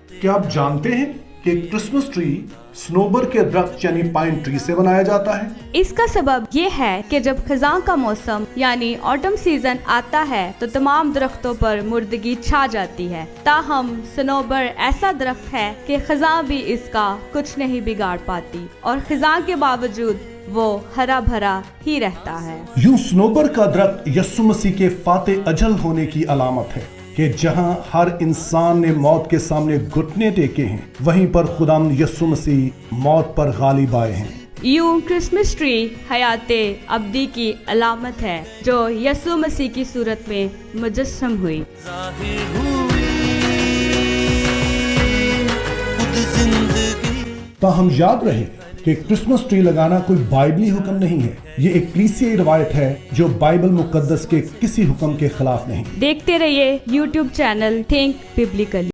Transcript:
क्या आप जानते हैं कि क्रिसमस ट्री स्नोबर के दरख्त यानी पाइन ट्री से बनाया जाता है? इसका सबब ये है कि जब खजां का मौसम यानी ऑटम सीजन आता है तो तमाम दरख्तों पर मुर्दगी छा जाती है। ताहम स्नोबर ऐसा दरख्त है कि खजां भी इसका कुछ नहीं बिगाड़ पाती और खजां के बावजूद वो हरा भरा ही रहता है। यूं स्नोबर का दरख्त यस्सु मसीह के फाते अजल होने की अलामत है कि जहां हर इंसान ने मौत के सामने घुटने टेके हैं, वहीं पर खुदाम यस्सु मसीह मौत पर गालिब आए हैं। यूं क्रिसमस ट्री हयाते अब्दी की अलामत है जो यस्सु मसीह की सूरत में मुजस्सम हुई। ताहम याद रहे कि क्रिसमस ट्री लगाना कोई बाइबली हुक्म नहीं है। ये एक कलीसियाई रवायत है जो बाइबल मुकद्दस के किसी हुक्म के खिलाफ नहीं। देखते रहिए YouTube चैनल थिंक बिब्लिकली।